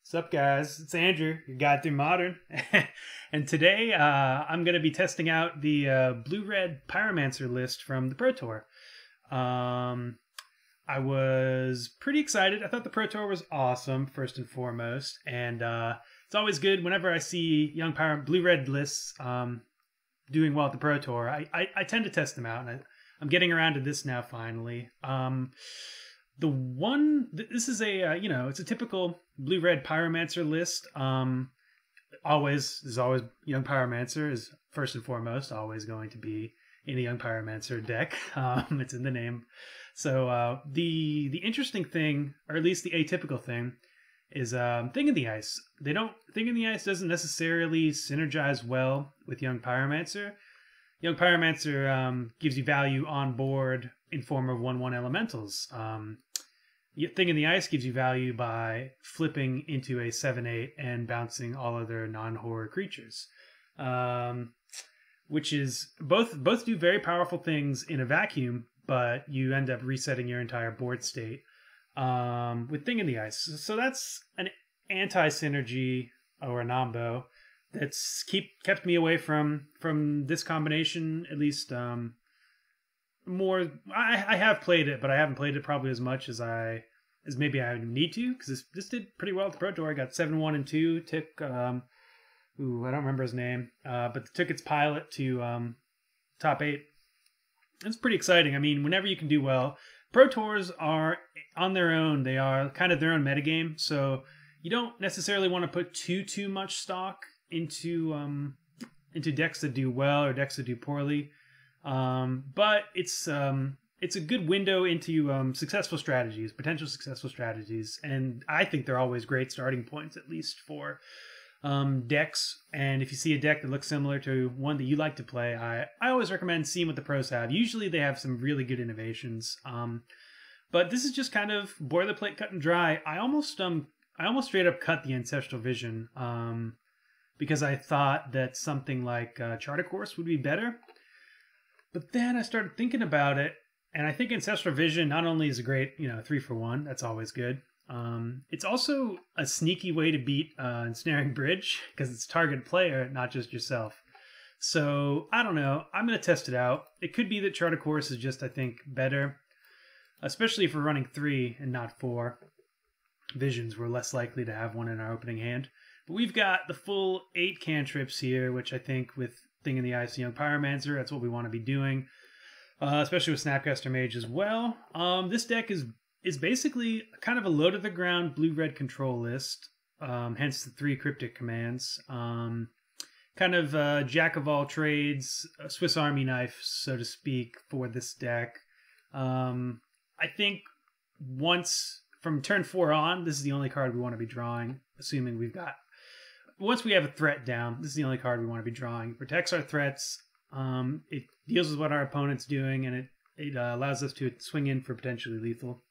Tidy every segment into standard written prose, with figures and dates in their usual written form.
What's up, guys? It's Andrew, your guide through Modern. And today I'm going to be testing out the Blue-Red Pyromancer list from the Pro Tour. I was pretty excited. I thought the Pro Tour was awesome, first and foremost. And it's always good whenever I see young Blue-Red lists doing well at the Pro Tour. I tend to test them out, and I'm getting around to this now, finally. This is a it's a typical Blue-Red Pyromancer list. There's always young Pyromancer is first and foremost always going to be in a young Pyromancer deck. It's in the name. So the interesting thing, or at least the atypical thing, is Thing in the Ice. Thing in the Ice doesn't necessarily synergize well with young Pyromancer. Young Pyromancer gives you value on board in form of 1/1 elementals. Thing in the Ice gives you value by flipping into a 7/8 and bouncing all other non-horror creatures, which is both do very powerful things in a vacuum, but you end up resetting your entire board state with Thing in the Ice. So that's an anti-synergy or a nombo that's kept me away from this combination, at least. I have played it, but I haven't played it probably as much as maybe I need to, because this did pretty well at the Pro Tour. I got 7-1 and 2. Took I don't remember his name, but took its pilot to top 8. It's pretty exciting. I mean, whenever you can do well, Pro Tours are on their own. They are kind of their own metagame, so you don't necessarily want to put too much stock into decks that do well or decks that do poorly. But it's a good window into successful strategies, potential successful strategies, and I think they're always great starting points, at least for decks. And if you see a deck that looks similar to one that you like to play, I always recommend seeing what the pros have. Usually they have some really good innovations, but this is just kind of boilerplate, cut and dry. I almost straight up cut the Ancestral Vision because I thought that something like Charter Course would be better. But then I started thinking about it, and I think Ancestral Vision not only is a great, 3-for-1, that's always good. It's also a sneaky way to beat Ensnaring Bridge, because it's target player, not just yourself. So, I don't know. I'm going to test it out. It could be that Charter Course is just, I think, better, especially if we're running 3 and not 4. Visions, we're less likely to have one in our opening hand. But we've got the full 8 cantrips here, which I think with Thing in the Ice, Young Pyromancer, that's what we want to be doing, especially with Snapcaster Mage as well. This deck is basically kind of a low-to-the-ground blue-red control list, hence the 3 cryptic commands. Kind of jack-of-all-trades, Swiss Army knife, so to speak, for this deck. I think from turn 4 on, this is the only card we want to be drawing, assuming once we have a threat down, this is the only card we want to be drawing. It protects our threats, it deals with what our opponent's doing, and it allows us to swing in for potentially lethal.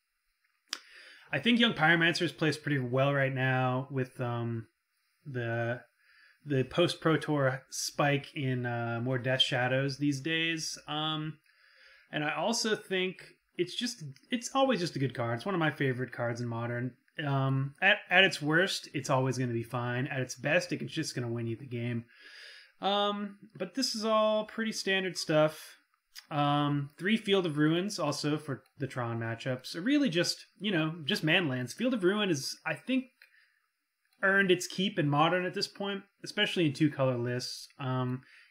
I think Young Pyromancer is placed pretty well right now with the post-Pro Tour spike in more Death Shadows these days. And I also think it's always just a good card. It's one of my favorite cards in Modern. At its worst, it's always going to be fine. At its best, it's just going to win you the game. But this is all pretty standard stuff. 3 Field of Ruins also for the Tron matchups are really just man lands. Field of Ruin is, I think, earned its keep in Modern at this point, especially in 2-color lists.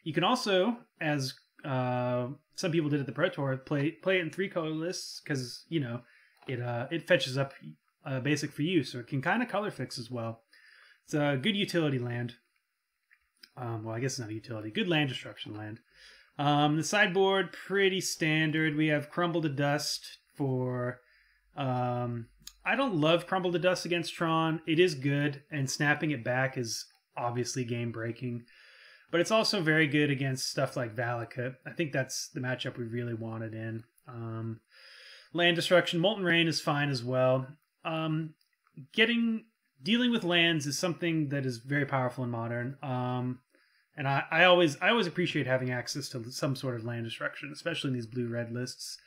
You can also, as some people did at the Pro Tour, play it in 3-color lists because it fetches up basic for you, so it can kind of color fix as well. It's a good utility land. Well, I guess it's not a utility. Good land destruction land. The sideboard, pretty standard. We have Crumble to Dust for... I don't love Crumble to Dust against Tron. It is good, and snapping it back is obviously game-breaking. But it's also very good against stuff like Valakut. I think that's the matchup we really wanted in. Land destruction. Molten Rain is fine as well. Dealing with lands is something that is very powerful in Modern. And I always appreciate having access to some sort of land destruction, especially in these blue-red lists.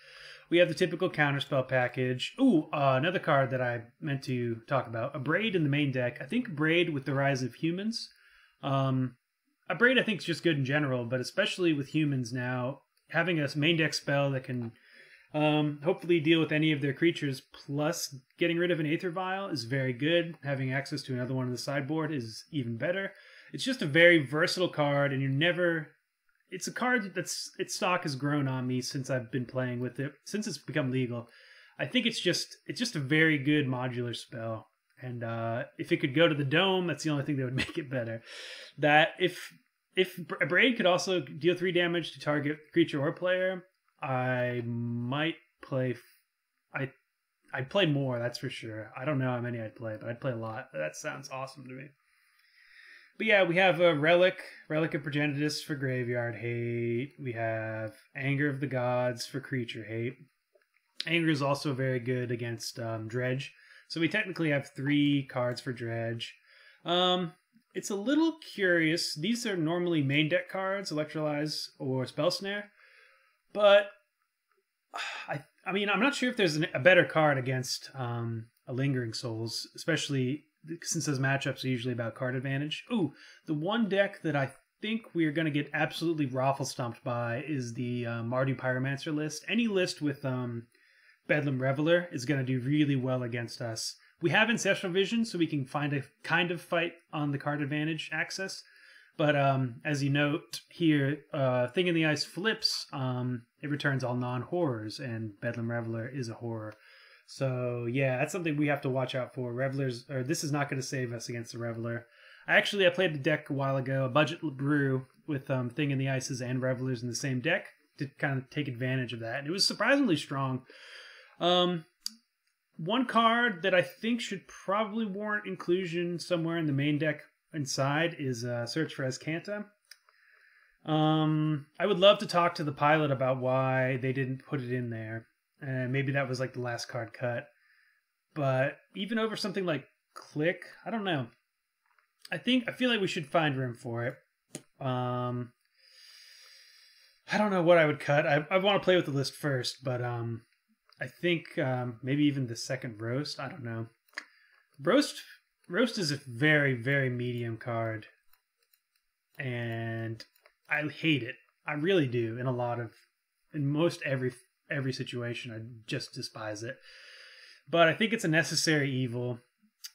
We have the typical counterspell package. Ooh, another card that I meant to talk about. A Braid in the main deck. I think Braid with the rise of humans. A Braid I think is just good in general, but especially with humans now, having a main deck spell that can hopefully deal with any of their creatures, plus getting rid of an Aether Vial is very good. Having access to another one on the sideboard is even better. It's just a very versatile card, and it's a card its stock has grown on me since I've been playing with it, since it's become legal. I think it's just a very good modular spell. And if it could go to the Dome, that's the only thing that would make it better. That if a Braid could also deal 3 damage to target creature or player, I might play. I'd play more, that's for sure. I don't know how many I'd play, but I'd play a lot. That sounds awesome to me. But yeah, we have a Relic of Progenitus for graveyard hate. We have Anger of the Gods for creature hate. Anger is also very good against Dredge. So we technically have 3 cards for Dredge. It's a little curious. These are normally main deck cards, Electrolyze or Spell Snare. But I mean, I'm not sure if there's a better card against a Lingering Souls, especially since those matchups are usually about card advantage. Ooh, the one deck that I think we're going to get absolutely raffle stomped by is the Mardu Pyromancer list. Any list with Bedlam Reveler is going to do really well against us. We have Ancestral Vision, so we can find a kind of fight on the card advantage access. But as you note here, Thing in the Ice flips, it returns all non-horrors, and Bedlam Reveler is a horror. So yeah, that's something we have to watch out for. This is not going to save us against the Reveler. I played the deck a while ago, a budget brew with Thing in the Ices and Revelers in the same deck to kind of take advantage of that. And it was surprisingly strong. One card that I think should probably warrant inclusion somewhere in the main deck inside is Search for Azcanta. I would love to talk to the pilot about why they didn't put it in there. And maybe that was like the last card cut. But even over something like Click, I don't know. I feel like we should find room for it. I don't know what I would cut. I want to play with the list first, but I think maybe even the second Roast. I don't know. Roast is a very, very medium card, and I hate it. I really do. In most every situation, I just despise it. But I think it's a necessary evil.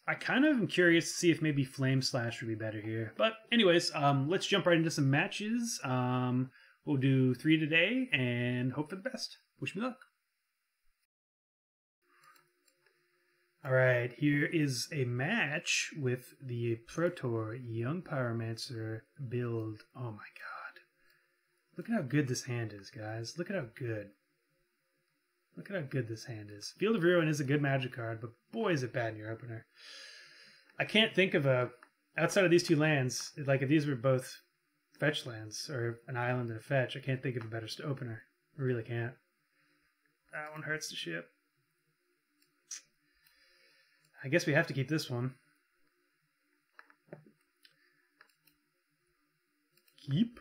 I kind of am curious to see if maybe Flame Slash would be better here. But anyways, let's jump right into some matches. We'll do 3 today and hope for the best. Wish me luck. Alright, here is a match with the Pro Tour Young Pyromancer build. Oh my god. Look at how good this hand is, guys. Look at how good. Look at how good this hand is. Field of Ruin is a good magic card, but boy is it bad in your opener. I can't think of outside of these 2 lands, like if these were both fetch lands, or an island and a fetch, I can't think of a better opener. I really can't. That one hurts the ship. I guess we have to keep this one. Keep?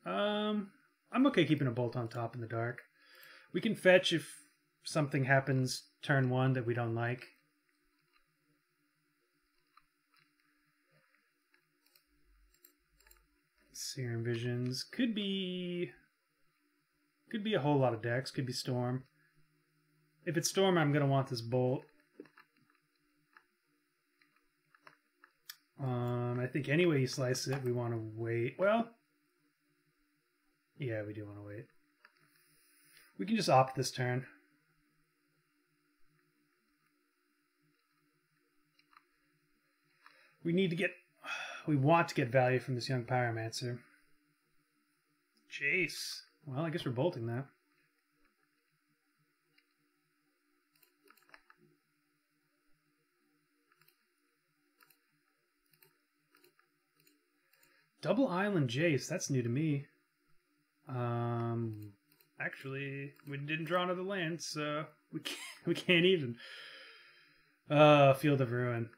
I'm okay keeping a Bolt on top in the dark. We can fetch if something happens turn 1 that we don't like. Serum Visions. Could be a whole lot of decks. Could be Storm. If it's Storm, I'm going to want this Bolt. I think any way you slice it, we want to wait. Well, yeah, we do want to wait. We can just opt this turn. We want to get value from this Young Pyromancer. Jace. Well, I guess we're bolting that. Double Island Jace, that's new to me. Actually, we didn't draw another land, so we can't even. Field of Ruin.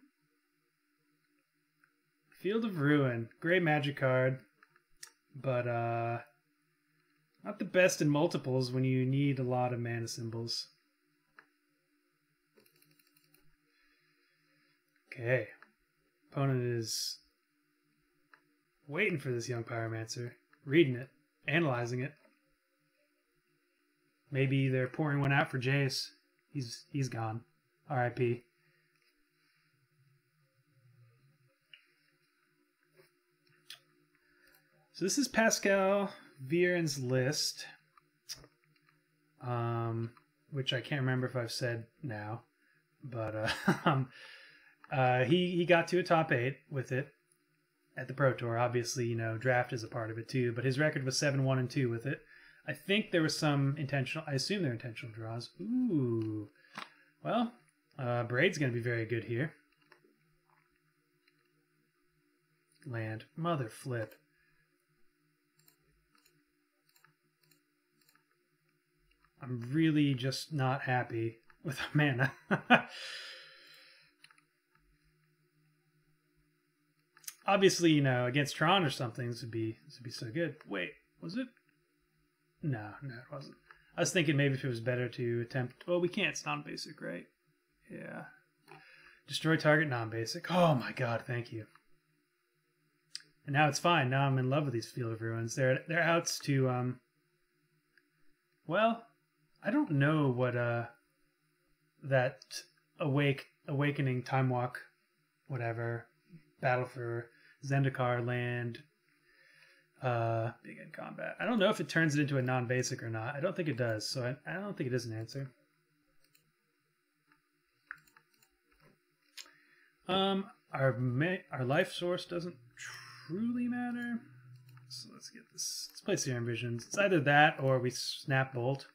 Field of Ruin. Great magic card. But not the best in multiples when you need a lot of mana symbols. Okay. Opponent is waiting for this young Pyromancer. Reading it. Analyzing it. Maybe they're pouring one out for Jace. He's gone. R.I.P. So this is Pascal Vieren's list, which I can't remember if I've said now, but he got to a top 8 with it at the Pro Tour. Obviously, you know, draft is a part of it too, but his record was 7-1-2 with it. I think there was some intentional, I assume they're intentional draws. Ooh. Well, Braid's going to be very good here. Land. Mother flip. I'm really just not happy with mana. Obviously, you know, against Tron or something, this would be so good. Wait, was it? No, it wasn't. I was thinking maybe if it was better to attempt... Well, we can't. It's non-basic, right? Yeah. Destroy target non-basic. Oh my god, thank you. And now it's fine. Now I'm in love with these Field of Ruins. They're outs to... Well, I don't know what that awakening time walk, whatever, battle for Zendikar land, big end combat. I don't know if it turns it into a non-basic or not. I don't think it does, so I don't think it is an answer. Our life source doesn't truly matter. So let's get this. Let's play Serum Visions. It's either that or we snap Bolt.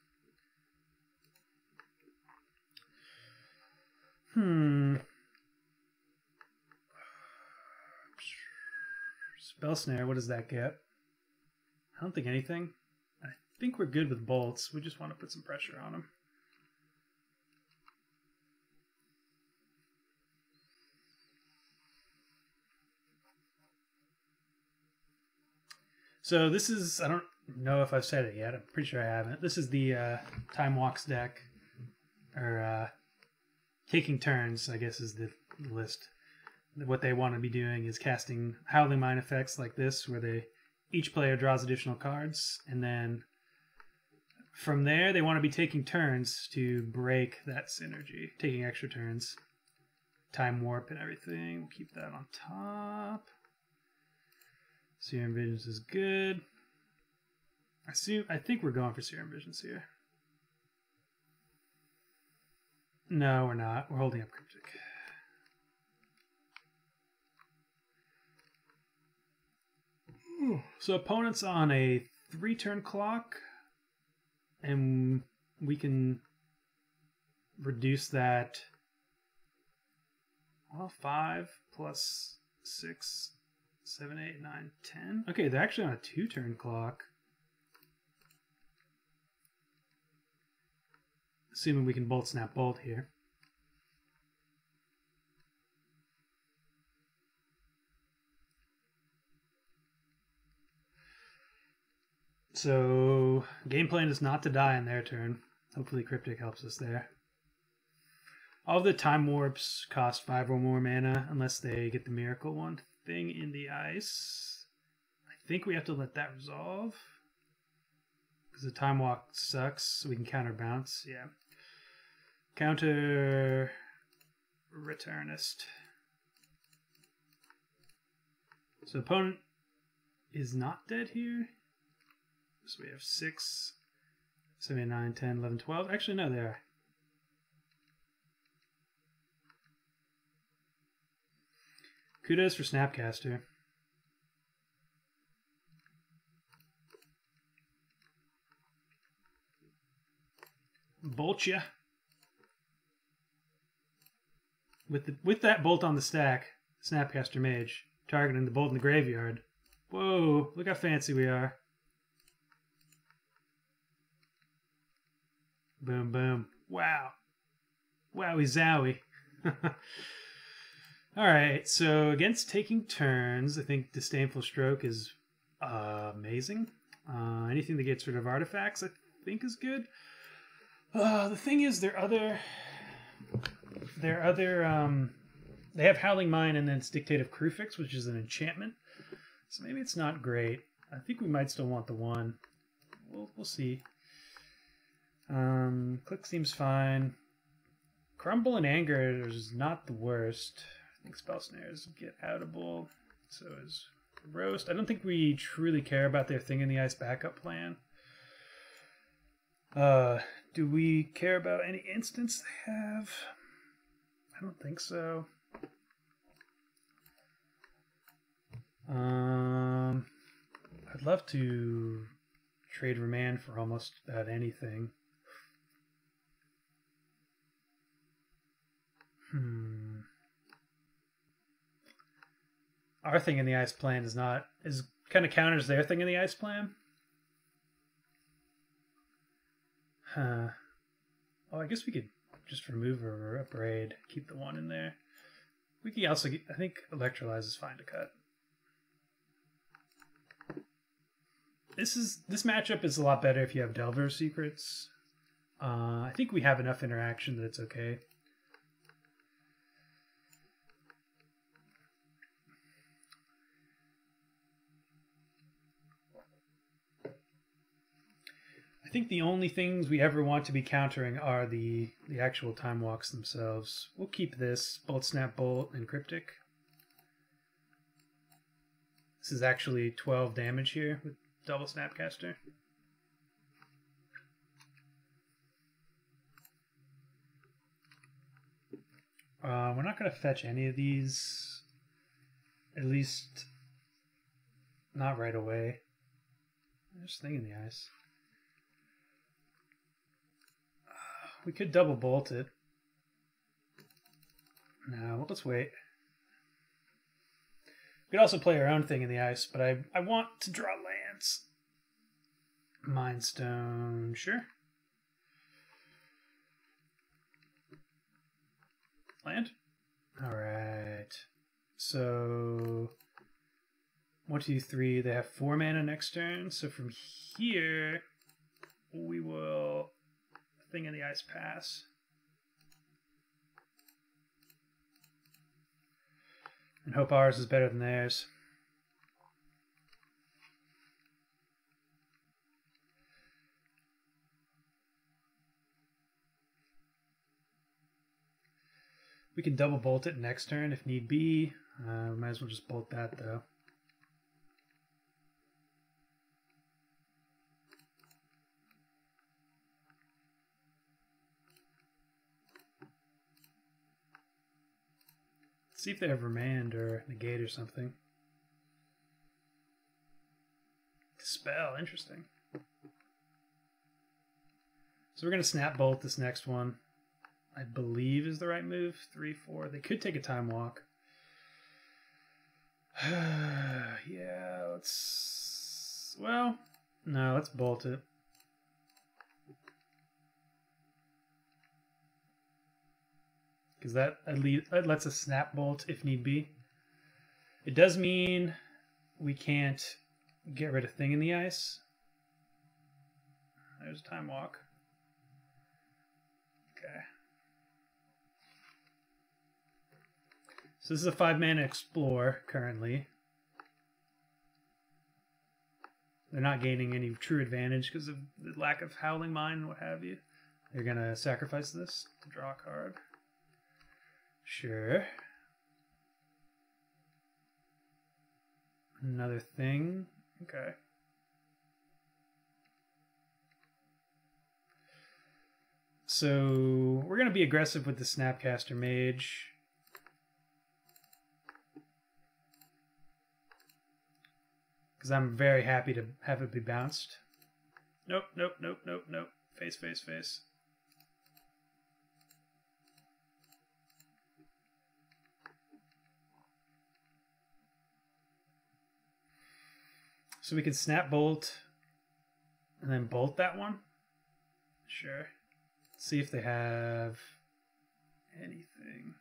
Spell Snare, what does that get? I don't think anything. I think we're good with bolts. We just want to put some pressure on them. So this is, I don't know if I've said it yet. I'm pretty sure I haven't. This is the Time Walks deck. Or taking turns, I guess, is the list. What they want to be doing is casting Howling Mine effects like this, where each player draws additional cards, and then from there they want to be taking turns to break that synergy, taking extra turns. Time Warp and everything. We'll keep that on top. Serum Visions is good. I think we're going for Serum Visions here. No, we're not. We're holding up Cryptic. So opponent's on a 3-turn clock, and we can reduce that. Well, 5 plus 6, 7, 8, 9, 10. Okay, they're actually on a 2-turn clock. Assuming we can Bolt Snap Bolt here. So, game plan is not to die on their turn. Hopefully Cryptic helps us there. All the Time Warps cost 5 or more mana unless they get the Miracle one thing in the ice. I think we have to let that resolve. Because the Time Walk sucks, so we can counter bounce. Yeah. Counter Returnist. So opponent is not dead here. So we have 6, 7, 9, 10, 11, 12. Actually, no, they are. Kudos for Snapcaster. Bolt ya. With that bolt on the stack, Snapcaster Mage, targeting the bolt in the graveyard. Whoa, look how fancy we are. Boom, boom. Wow. Wowie zowie. Alright, so against taking turns, I think Disdainful Stroke is amazing. Anything that gets rid of artifacts, I think, is good. The thing is, they have Howling Mine and then it's Dictate of Crufix, which is an enchantment. So maybe it's not great. I think we might still want the one. We'll see. Click seems fine. Crumble and Anger is not the worst. I think Spell Snares get outable. So is Roast. I don't think we truly care about their Thing in the Ice backup plan. Do we care about any instance they have? I don't think so. I'd love to trade Remand for almost about anything. Our Thing in the Ice plan is kind of counters their Thing in the Ice plan. Oh, I guess we could just remove or upgrade, keep the one in there. We could also I think Electrolyze is fine to cut. This matchup is a lot better if you have Delver Secrets. I think we have enough interaction that it's okay. I think the only things we ever want to be countering are the actual Time Walks themselves. We'll keep this, Bolt, Snap, Bolt, and Cryptic. This is actually 12 damage here with double Snapcaster. We're not going to fetch any of these, at least not right away. There's Thing in the Ice. We could double bolt it. No, let's wait. We could also play our own Thing in the Ice, but I want to draw lands. Mind Stone, sure. Land? Alright. So 1, 2, 3, they have 4 mana next turn. So from here we will Thing in the Ice pass. And hope ours is better than theirs. We can double bolt it next turn if need be. Might as well just bolt that though. See if they have Remand or Negate or something. Dispel, interesting. So we're going to Snap Bolt this next one. I believe is the right move. 3, 4. They could take a Time Walk. Yeah, let's... Well, no, let's bolt it. Because that lets us Snap Bolt if need be. It does mean we can't get rid of Thing in the Ice. There's a Time Walk. Okay. So this is a 5-mana Explore currently. They're not gaining any true advantage because of the lack of Howling Mine and what have you. They're going to sacrifice this to draw a card. Sure. Another thing. Okay. So we're going to be aggressive with the Snapcaster Mage. Because I'm very happy to have it be bounced. Nope, nope, nope, nope, nope. Face, face, face. So we can Snap Bolt and then bolt that one. Sure. See if they have anything.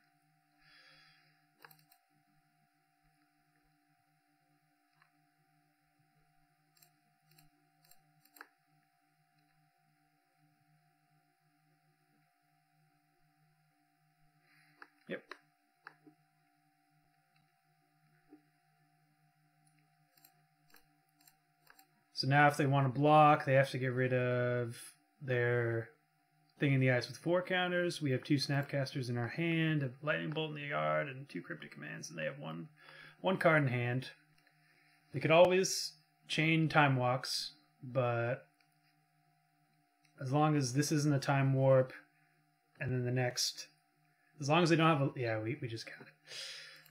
So now if they want to block, they have to get rid of their Thing in the Ice with 4 counters. We have 2 Snapcasters in our hand, a Lightning Bolt in the yard, and 2 Cryptic Commands, and they have one card in hand. They could always chain Time Walks, but as long as this isn't a Time Warp, and then the next, as long as they don't have a, yeah, we just got it.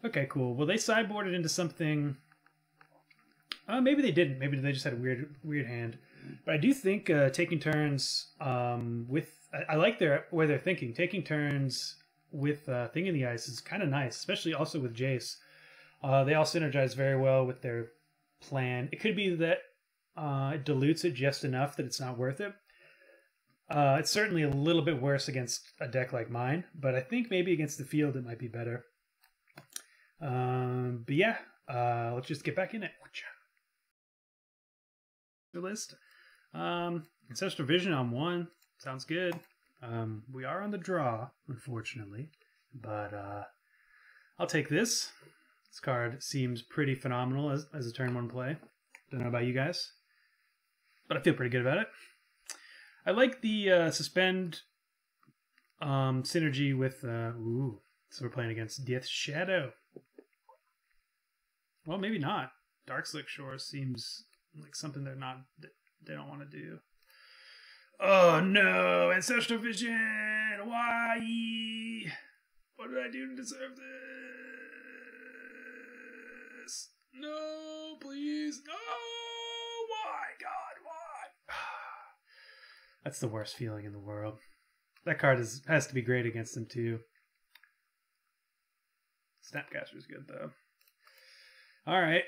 Okay, cool. Well, they sideboarded into something. Maybe they didn't. Maybe they just had a weird hand. But I do think taking turns with, I like where they're thinking. Taking turns with Thing in the Ice is kind of nice, especially also with Jace. They all synergize very well with their plan. It could be that it dilutes it just enough that it's not worth it. It's certainly a little bit worse against a deck like mine, but I think maybe against the field it might be better. But yeah, let's just get back in it. List. Ancestral Vision on 1. Sounds good. We are on the draw, unfortunately, but I'll take this. This card seems pretty phenomenal as a turn 1 play. Don't know about you guys, but I feel pretty good about it. I like the suspend synergy with ooh, so we're playing against Death Shadow. Well, maybe not. Dark Slick Shore seems like something they don't want to do. Oh no, Ancestral Vision! Why? What did I do to deserve this? No, please, no! Why, God, why? That's the worst feeling in the world. That card has to be great against them too. Snapcaster's good though. All right.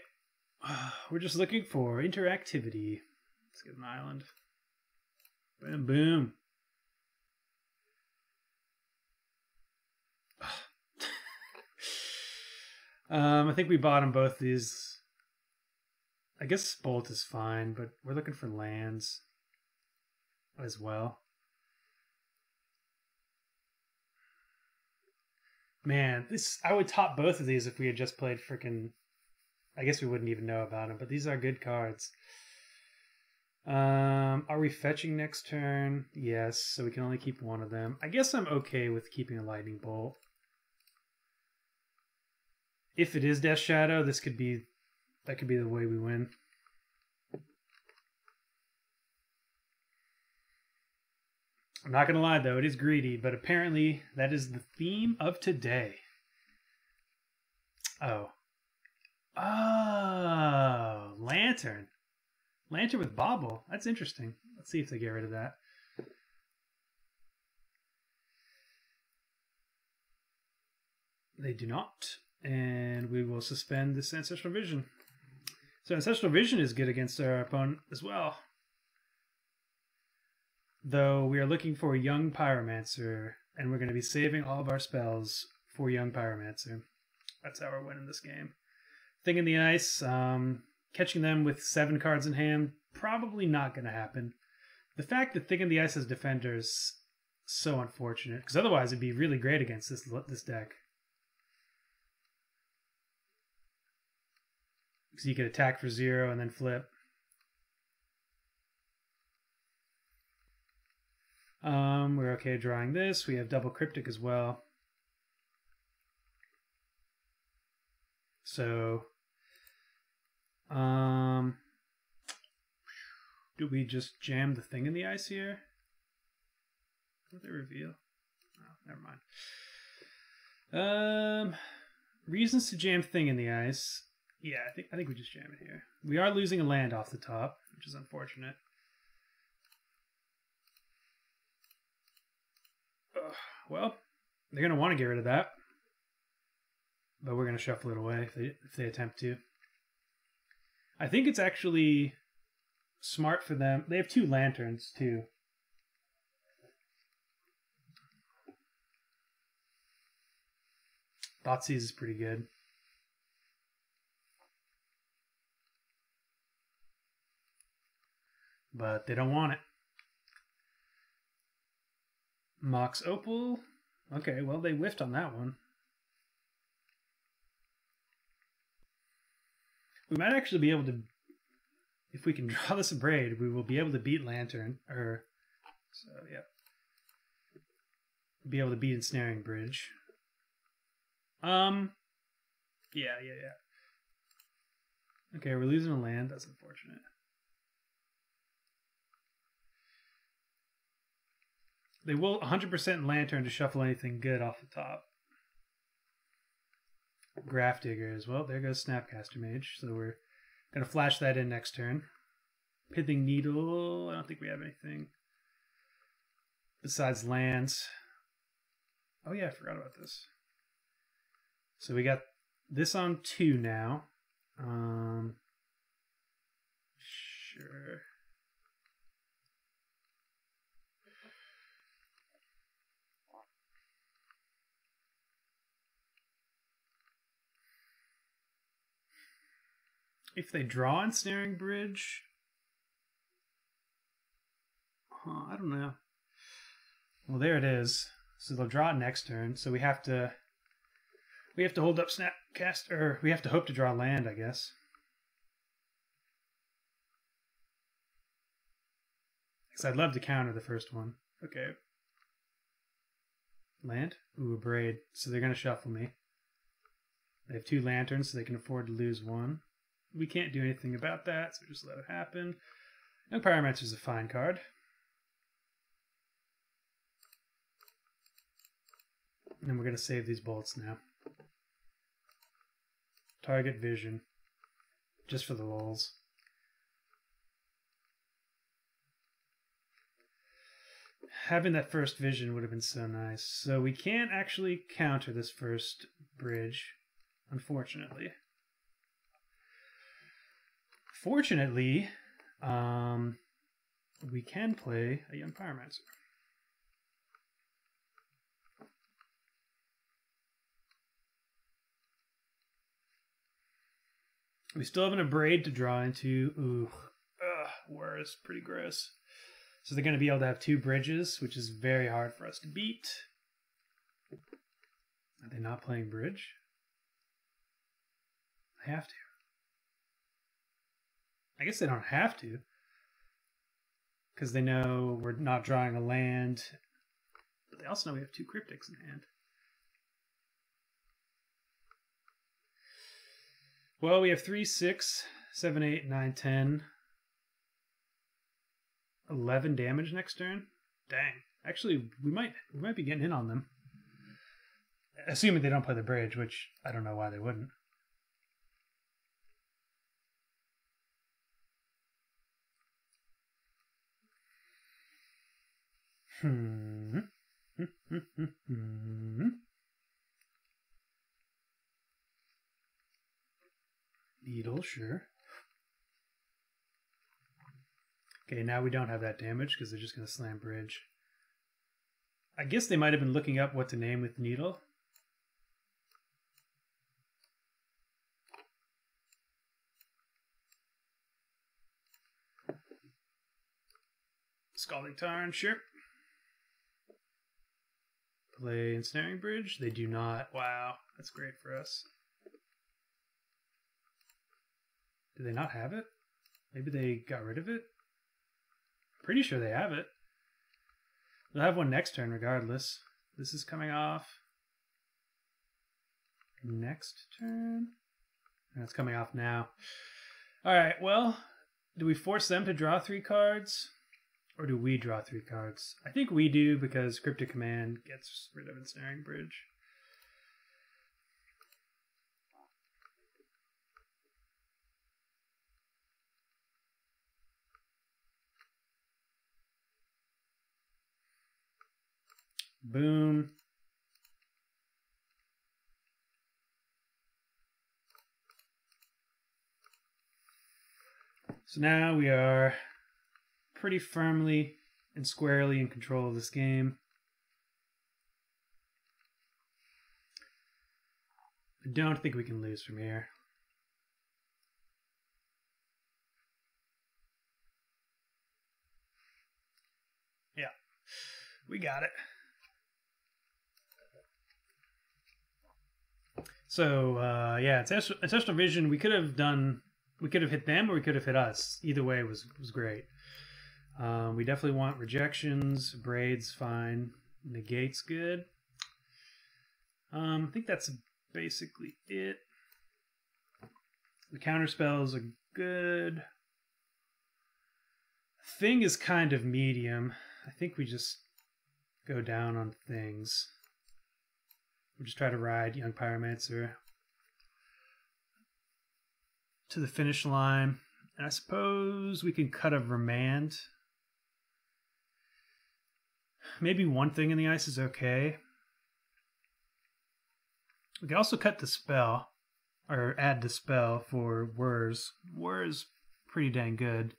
We're just looking for interactivity. Let's get an island. Boom, boom. I think we bottom both these. I guess Bolt is fine, but we're looking for lands as well. Man, I would top both of these if we had just played frickin'. I guess we wouldn't even know about them, but these are good cards. Are we fetching next turn? Yes, so we can only keep one of them. I guess I'm okay with keeping a Lightning Bolt. If it is Death Shadow, that could be the way we win. I'm not gonna lie though, it is greedy, but apparently that is the theme of today. Oh, Lantern. Lantern with Bobble. That's interesting. Let's see if they get rid of that. They do not. And we will suspend this Ancestral Vision. So Ancestral Vision is good against our opponent as well. Though we are looking for Young Pyromancer, and we're going to be saving all of our spells for Young Pyromancer. That's how we're winning this game. Thing in the Ice, catching them with 7 cards in hand, probably not going to happen. The fact that Thing in the Ice has Defenders, so unfortunate, because otherwise it'd be really great against this deck. Because you could attack for 0 and then flip. We're okay drawing this. We have double Cryptic as well. So, do we just jam the Thing in the Ice here? What did they reveal? Oh, never mind. Reasons to jam Thing in the Ice. Yeah, I think we just jam it here. We are losing a land off the top, which is unfortunate. Well, they're going to want to get rid of that. But we're going to shuffle it away if they attempt to. I think it's actually smart for them. They have 2 lanterns, too. Thoughtseize is pretty good. But they don't want it. Mox Opal. Okay, well, they whiffed on that one. We might actually be able to if we can draw this Braid, we will be able to beat Lantern. So, yeah. Be able to beat Ensnaring Bridge. Yeah. Okay, we're losing a land. That's unfortunate. They will 100% Lantern to shuffle anything good off the top. Graph Diggers. Well, there goes Snapcaster Mage. So we're going to flash that in next turn. Pithing Needle. I don't think we have anything besides lands. Oh yeah, I forgot about this. So we got this on 2 now. Sure. If they draw Ensnaring Bridge, I don't know. Well, there it is. So they'll draw it next turn. So we have to hold up Snapcast, or we have to hope to draw land, I guess. Because I'd love to counter the first one. Okay. Land? Ooh, a Braid. So they're going to shuffle me. They have 2 lanterns, so they can afford to lose 1. We can't do anything about that, so just let it happen. And Pyromancer is a fine card. And we're going to save these bolts now. Target Vision. Just for the lulz. Having that first vision would have been so nice. So we can't actually counter this first bridge, unfortunately. Fortunately, we can play a Young Pyromancer. We still have a Braid to draw into. Ooh, worse, pretty gross. So they're going to be able to have 2 bridges, which is very hard for us to beat. Are they not playing bridge? They have to. I guess they don't have to, because they know we're not drawing a land, but they also know we have 2 Cryptics in hand. Well, we have 3, 6, 7, 8, 9, 10, 11 damage next turn. Dang. Actually, we might be getting in on them. Assuming they don't play the bridge, which I don't know why they wouldn't. Needle, sure. Okay, now we don't have that damage because they're just going to slam bridge. I guess they might have been looking up what to name with Needle. Scalding Tarn, sure. Play Ensnaring Bridge. They do not. Wow, that's great for us. Do they not have it? Maybe they got rid of it? Pretty sure they have it. They'll have one next turn regardless. This is coming off next turn. And it's coming off now. Alright, well, do we force them to draw 3 cards? Or do we draw 3 cards? I think we do because Cryptic Command gets rid of Ensnaring Bridge. Boom. So now we are pretty firmly and squarely in control of this game. I don't think we can lose from here. Yeah, we got it. So, yeah, Ancestral Vision, we could have done We could have hit them or we could have hit us. Either way was great. We definitely want rejections. Braids, fine. Negate's good. I think that's basically it. The counter spells are good. Thing is kind of medium. I think we just go down on things. We just try to ride Young Pyromancer to the finish line. And I suppose we can cut a Remand. Maybe one thing in the ice is okay. We can also cut the spell, or add the spell for Whirs. Whirs pretty dang good.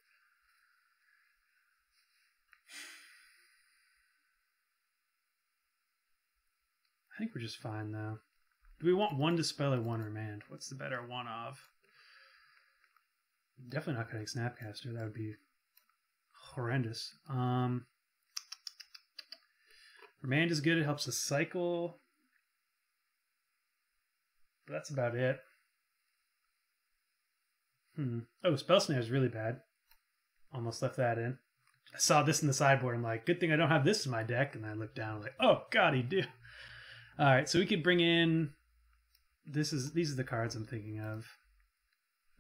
I think we're just fine though. Do we want one Dispel or one Remand? What's the better one of? Definitely not cutting Snapcaster. That would be horrendous. Remand is good. It helps us cycle. But that's about it. Oh, Spell Snare is really bad. Almost left that in. I saw this in the sideboard. I'm like, good thing I don't have this in my deck. And I looked down. I'm like, oh god, he do. All right, so we could bring in. These are the cards I'm thinking of.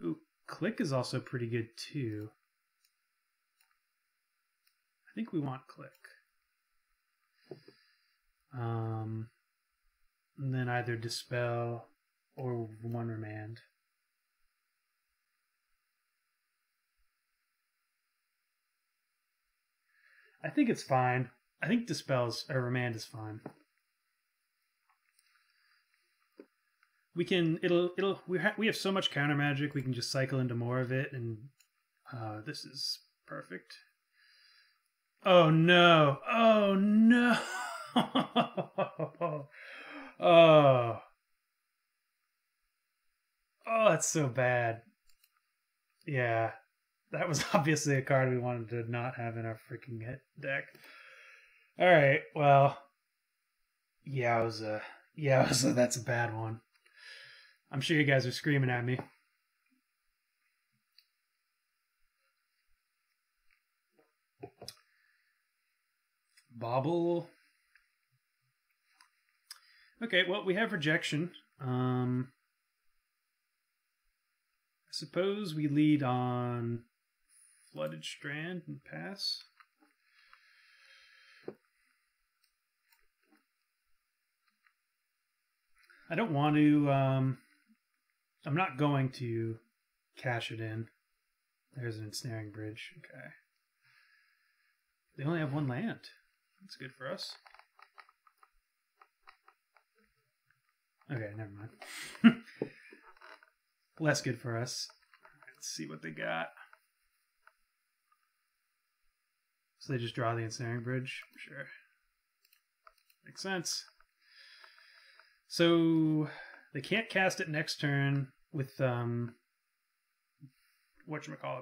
Ooh, Click is also pretty good too. I think we want Click. And then either Dispel or one Remand. I think it's fine. I think Dispels or Remand is fine. We can. We have so much counter magic. We can just cycle into more of it, and this is perfect. Oh no! Oh no! Oh, that's so bad. Yeah, that was obviously a card we wanted to not have in our freaking deck. All right, well, that's a bad one. I'm sure you guys are screaming at me. Bobble. Okay, well, we have rejection. I suppose we lead on Flooded Strand and pass. I don't want to... I'm not going to cash it in. There's an Ensnaring Bridge. Okay. They only have one land. That's good for us. Okay, never mind. Less good for us. Let's see what they got. So they just draw the Ensnaring Bridge? Sure. Makes sense. So they can't cast it next turn with whatchamacallit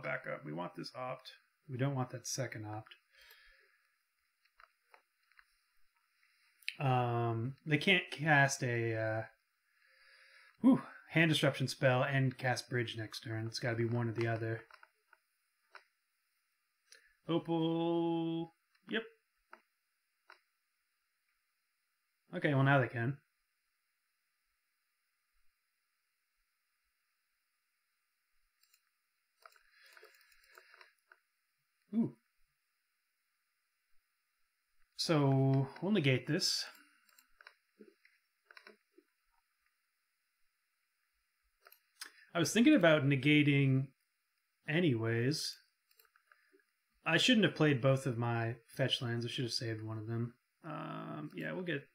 back up. We want this opt. We don't want that second opt. They can't cast a hand disruption spell and cast bridge next turn. It's got to be one or the other. Opal. Yep. Okay, well now they can. Ooh. So we'll negate this. I was thinking about negating anyways. I shouldn't have played both of my fetch lands. I should have saved one of them. Yeah, we'll get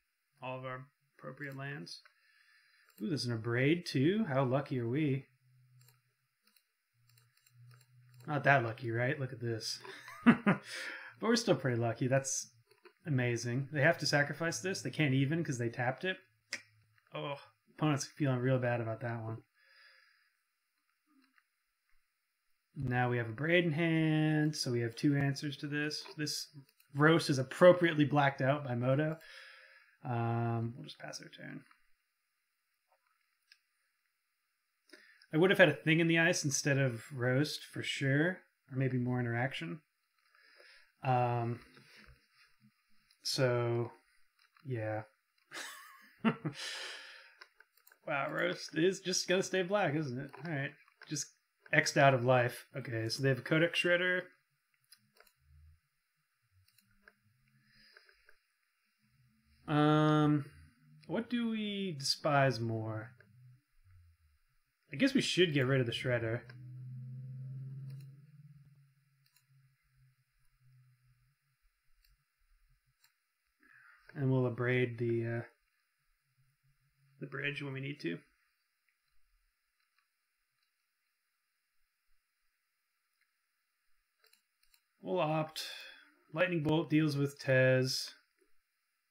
all of our appropriate lands. Ooh, there's an Abrade too. How lucky are we? Not that lucky, right? Look at this. But we're still pretty lucky. That's amazing. They have to sacrifice this. They can't even because they tapped it. Oh, opponent's feeling real bad about that one. Now we have a Braid in hand, so we have two answers to this. This roast is appropriately blacked out by Moto. We'll just pass our turn. I would have had a thing in the ice instead of roast for sure, or maybe more interaction. So, yeah. Wow, roast is just gonna stay black, isn't it? All right, just X'd out of life. Okay, so they have a Codex Shredder. What do we despise more? I guess we should get rid of the Shredder. And we'll abrade the bridge when we need to. We'll opt. Lightning Bolt deals with Tez.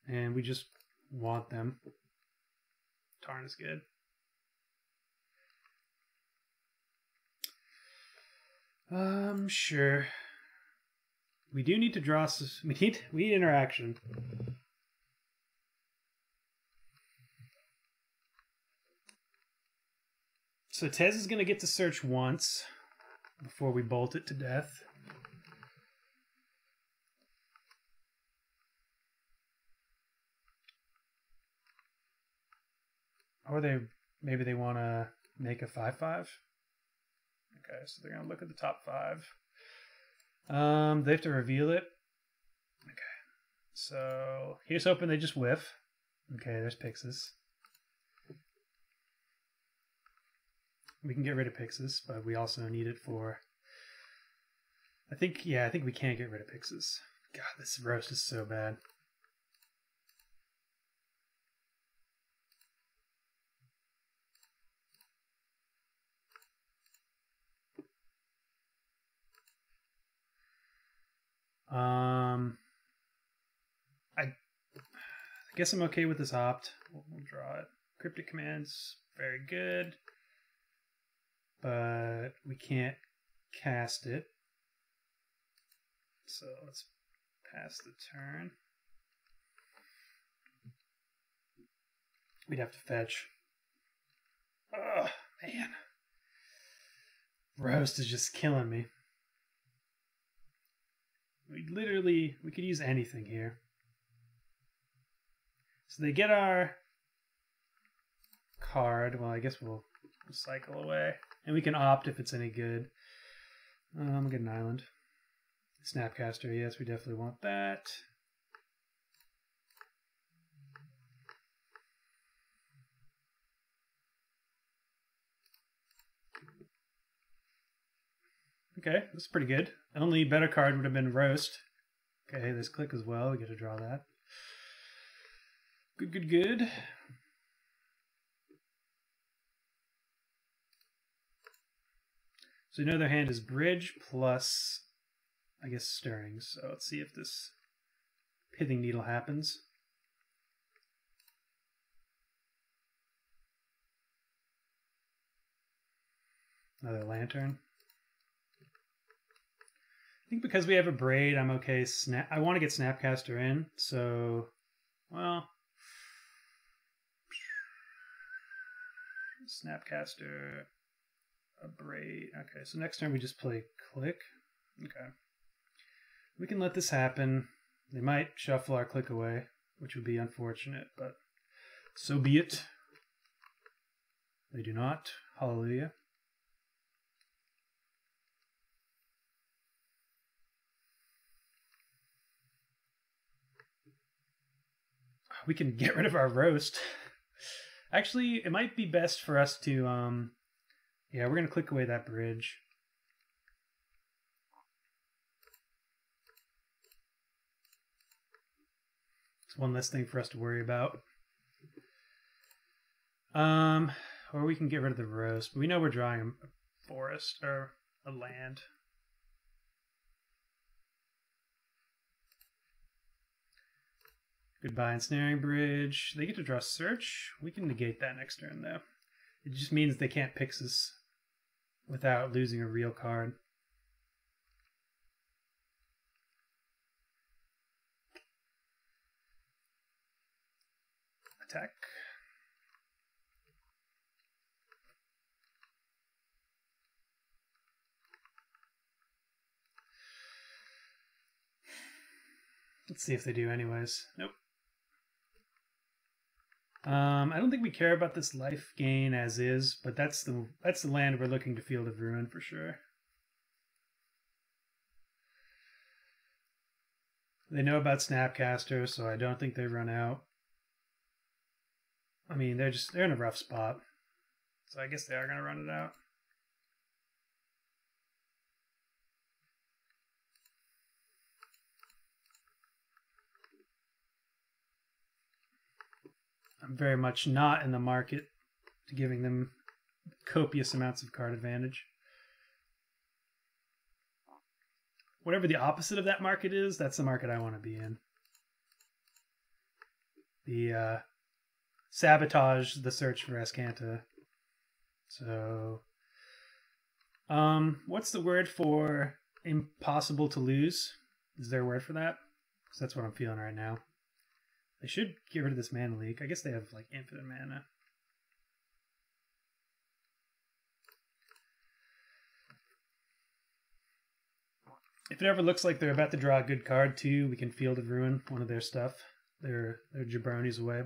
And we just want them. Tarn is good. Sure. We do need to draw. We need interaction. So Tez is going to get to search once before we bolt it to death. Or maybe they want to make a 5/5. Okay, so they're going to look at the top 5. They have to reveal it. Okay, so here's hoping they just whiff. Okay, there's Pixis. We can get rid of Pixis, but we also need it for... I think we can't get rid of Pixis. God, this roast is so bad. I guess I'm okay with this opt. We'll draw it. Cryptic commands, very good. But we can't cast it. So let's pass the turn. We'd have to fetch. Oh, man. Roast is just killing me. We could use anything here. So they get our card. Well, I guess we'll cycle away. And we can opt if it's any good. I'll get an island. Snapcaster, yes, we definitely want that. Okay, that's pretty good. Only better card would have been Roast. Okay, there's Click as well. We get to draw that. Good, good, good. So you know their hand is Bridge plus, I guess, Stirring. So let's see if this Pithing Needle happens. Another Lantern. I think because we have a Braid, I'm okay. I want to get Snapcaster in, so, well, Snapcaster, a Braid. Okay, so next turn we just play Click. Okay. We can let this happen. They might shuffle our Click away, which would be unfortunate, but so be it. They do not. Hallelujah. We can get rid of our Roast. Actually, it might be best for us to, yeah, we're going to click away that Bridge. It's one less thing for us to worry about. Or we can get rid of the Roast. But we know we're drawing a forest, or a land. Goodbye Ensnaring Bridge. They get to draw Search. We can negate that next turn, though. It just means they can't Pixis without losing a real card. Attack. Let's see if they do anyways. Nope. I don't think we care about this life gain as is, but that's the land we're looking to Field of Ruin for sure. They know about Snapcaster, so I don't think they run out. I mean, they're in a rough spot, so I guess they are gonna run it out. I'm very much not in the market to giving them copious amounts of card advantage. Whatever the opposite of that market is, that's the market I want to be in. The sabotage the search for Escanta. So, what's the word for impossible to lose? Is there a word for that? Because that's what I'm feeling right now. They should get rid of this mana leak. I guess they have like infinite mana. If it ever looks like they're about to draw a good card too, we can Field of Ruin one of their stuff. Their jabronis away.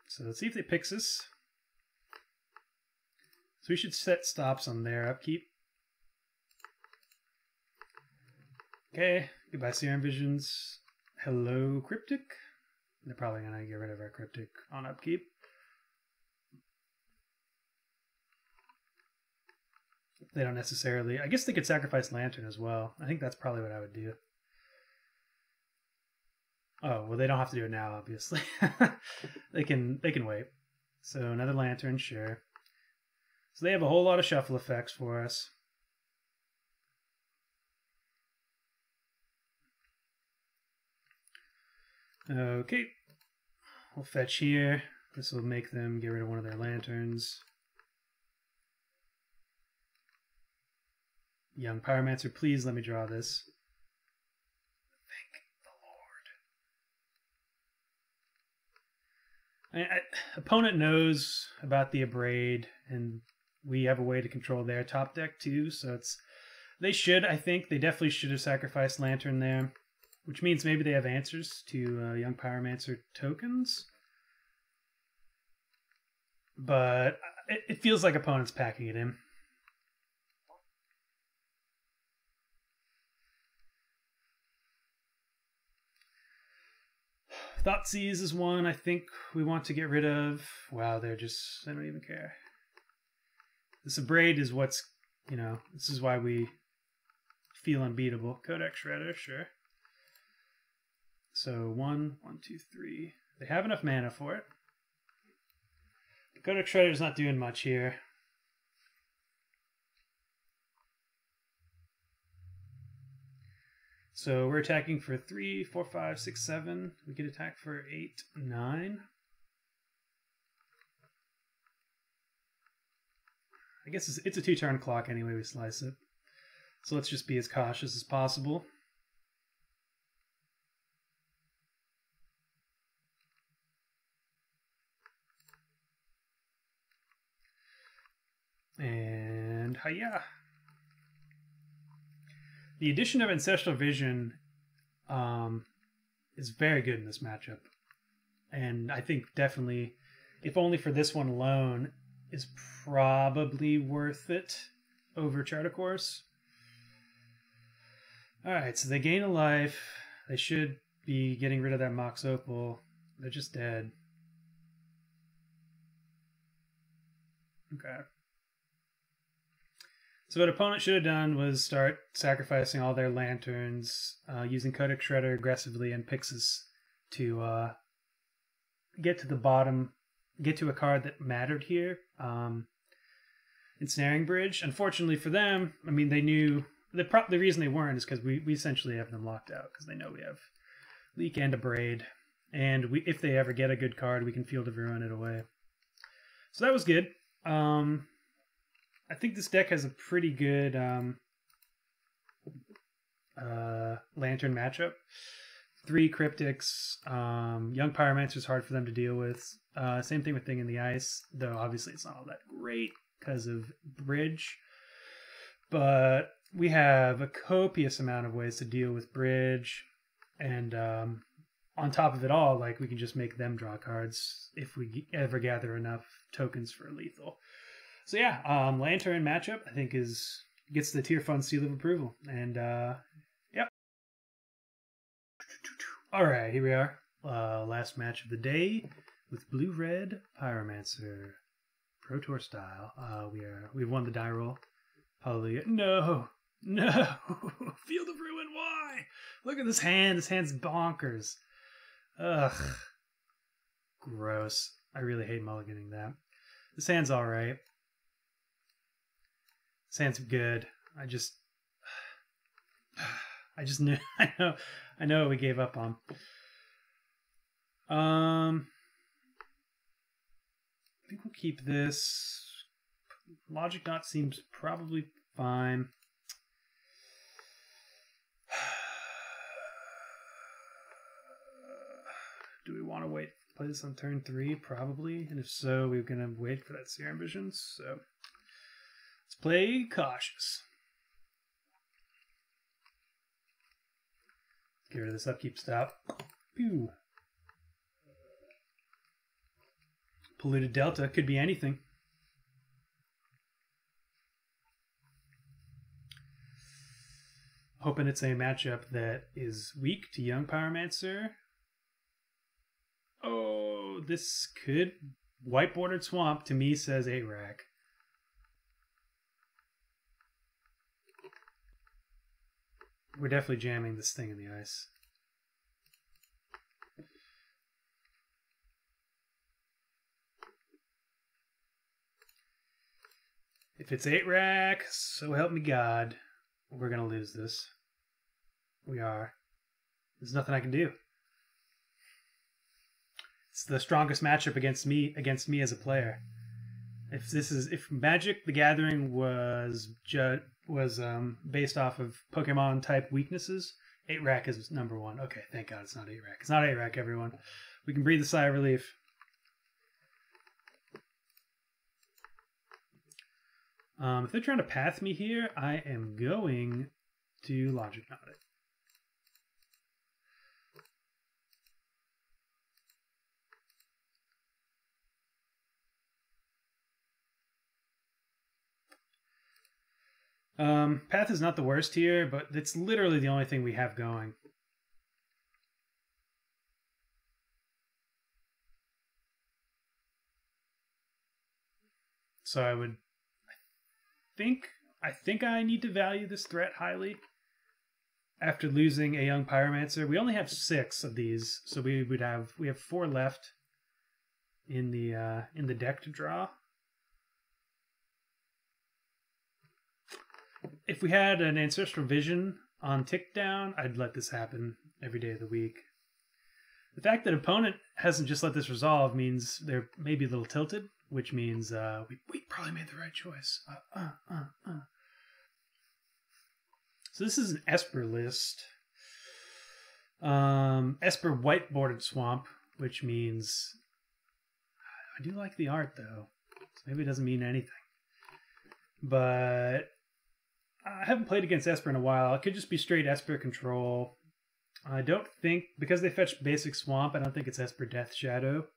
So let's see if they Pixis. So we should set stops on their upkeep. Okay, goodbye Serum Visions. Hello Cryptic. They're probably gonna get rid of our Cryptic on upkeep. They don't necessarily. I guess they could sacrifice Lantern as well. I think that's probably what I would do. Oh, well, they don't have to do it now, obviously. They can wait. So another Lantern, sure. So they have a whole lot of shuffle effects for us. Okay. We'll fetch here. This will make them get rid of one of their Lanterns. Young Pyromancer, please let me draw this. Thank the Lord. Opponent knows about the Abrade, and we have a way to control their top deck too, so it's... They should, I think. They definitely should have sacrificed Lantern there, which means maybe they have answers to Young Pyromancer tokens. But it feels like opponent's packing it in. Thoughtseize is one I think we want to get rid of. Wow, they don't even care. This Abrade is what's, this is why we feel unbeatable. Codex Shredder, sure. So 1, 2, 3. They have enough mana for it. Codex Shredder's not doing much here. So we're attacking for 3, 4, 5, 6, 7. We could attack for 8, 9. I guess it's a 2-turn clock anyway, we slice it. So let's just be as cautious as possible. And hiya! The addition of Ancestral Vision is very good in this matchup. And I think definitely, if only for this one alone, is probably worth it over Charter Course. Alright, so they gain a life. They should be getting rid of that Mox Opal. They're just dead. Okay. So what opponent should have done was start sacrificing all their Lanterns, using Codex Shredder aggressively and Pixis to get to the bottom, get to a card that mattered here. Ensnaring Bridge. Unfortunately for them, I mean, they knew the reason they weren't is because we essentially have them locked out because they know we have Leak and Abrade, and if they ever get a good card, we can Field of Ruin it away. So that was good. I think this deck has a pretty good Lantern matchup. 3 Cryptics. Young Pyromancer is hard for them to deal with. Same thing with Thing in the Ice, though obviously it's not all that great because of Bridge. But we have a copious amount of ways to deal with bridge, and on top of it all, like, we can just make them draw cards if we ever gather enough tokens for lethal. So yeah, Lantern matchup I think gets the tier fun seal of approval, and yep. All right, here we are, last match of the day with blue-red Pyromancer, Pro Tour style. We've won the die roll. Hallelujah! No, Field of Ruin. Why? Look at this hand. This hand's bonkers. Ugh, gross. I really hate mulliganing that. This hand's all right. This hand's good. I just knew. I know what we gave up on. I think we'll keep this. Logic Knot seems probably fine. Do we want to wait to play this on turn 3? Probably. And if so, we're going to wait for that Seer Ambitions. So let's play cautious. Get rid of this upkeep stop. Pew. Polluted Delta could be anything. Hoping it's a matchup that is weak to Young Pyromancer. Oh, this could... White Bordered Swamp to me says 8-rack. We're definitely jamming this thing in the ice. If it's 8-rack, so help me God, we're going to lose this. We are. There's nothing I can do. It's the strongest matchup against me as a player. If Magic the Gathering was based off of Pokemon type weaknesses, 8-rack is number 1. Okay, thank God it's not 8-rack. It's not 8-rack, everyone. We can breathe a sigh of relief. If they're trying to path me here, I am going to Logic Knot it. Path is not the worst here, but it's literally the only thing we have going. So I think I need to value this threat highly. After losing a Young Pyromancer, we only have 6 of these, so we have 4 left in the deck to draw. If we had an Ancestral Vision on tick down, I'd let this happen every day of the week. The fact that opponent hasn't just let this resolve means they're maybe a little tilted, which means we probably made the right choice. So this is an Esper list. Esper White Bordered Swamp, which means I do like the art though. So maybe it doesn't mean anything. But I haven't played against Esper in a while. It could just be straight Esper control. I don't think, because they fetched basic Swamp, I don't think it's Esper Death Shadow.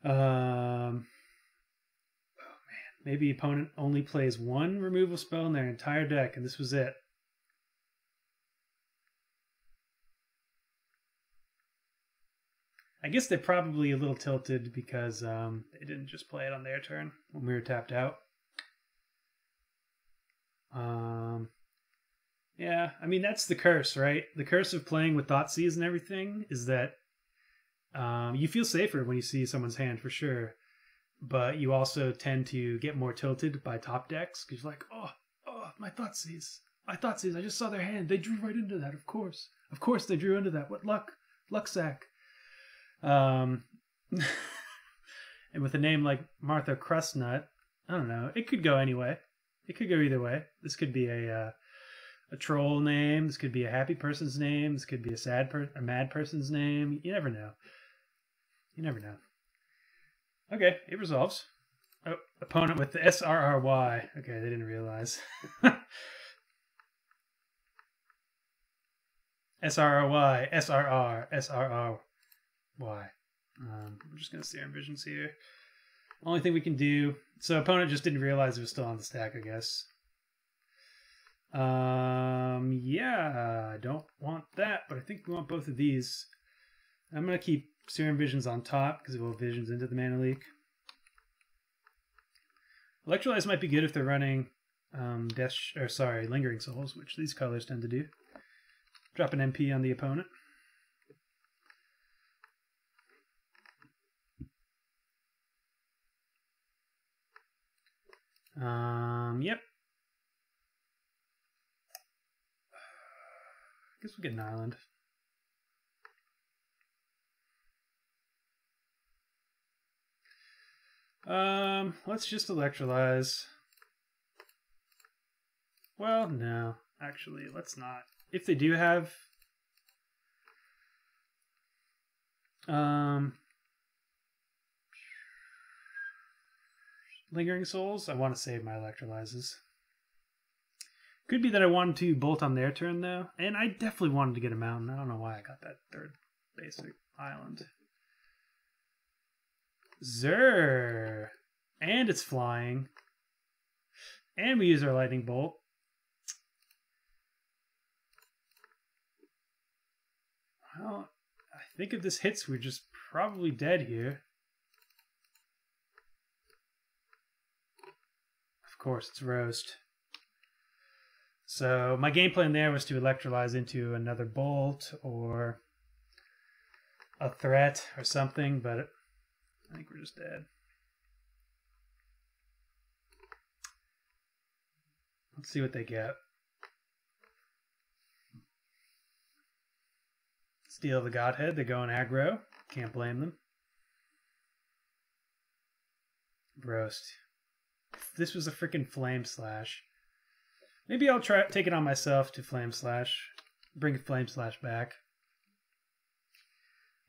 Oh man, maybe opponent only plays 1 removal spell in their entire deck, and this was it. I guess they're probably a little tilted because they didn't just play it on their turn when we were tapped out. Yeah, I mean, that's the curse, right? The curse of playing with Thoughtseize and everything is that you feel safer when you see someone's hand, for sure. But you also tend to get more tilted by top decks, because you're like, oh, my Thoughtseize. I just saw their hand. They drew right into that, of course. Of course they drew into that. What luck. Luck sack. And with a name like Martha Crustnut, I don't know. It could go anyway. It could go either way. This could be a troll name. This could be a happy person's name. This could be a mad person's name. You never know. You never know. Okay, it resolves. Oh, opponent with the SRRY. Okay, they didn't realize. SRRY, SRR, SRRY. We're just going to Serum Visions here. Only thing we can do... So opponent just didn't realize it was still on the stack, I guess. Yeah, I don't want that, but I think we want both of these. I'm going to keep Serum Visions on top because it will Visions into the Mana Leak. Electrolyze might be good if they're running Lingering Souls, which these colors tend to do. Drop an MP on the opponent. Yep. I guess we'll get an island. Let's just electrolyze. Well, no. Actually, let's not. If they do have... Lingering Souls, I want to save my electrolyzes. Could be that I wanted to bolt on their turn, though. And I definitely wanted to get a mountain. I don't know why I got that third basic island. Zur! And it's flying. And we use our lightning bolt. Well, I think if this hits, we're just probably dead here. Of course, it's roast. So my game plan there was to electrolyze into another bolt or a threat or something, but I think we're just dead. Let's see what they get. Steal the Godhead. They're going aggro. Can't blame them. Roast. If this was a freaking Flame Slash. Maybe I'll try take it on myself to Flame Slash. Bring Flame Slash back.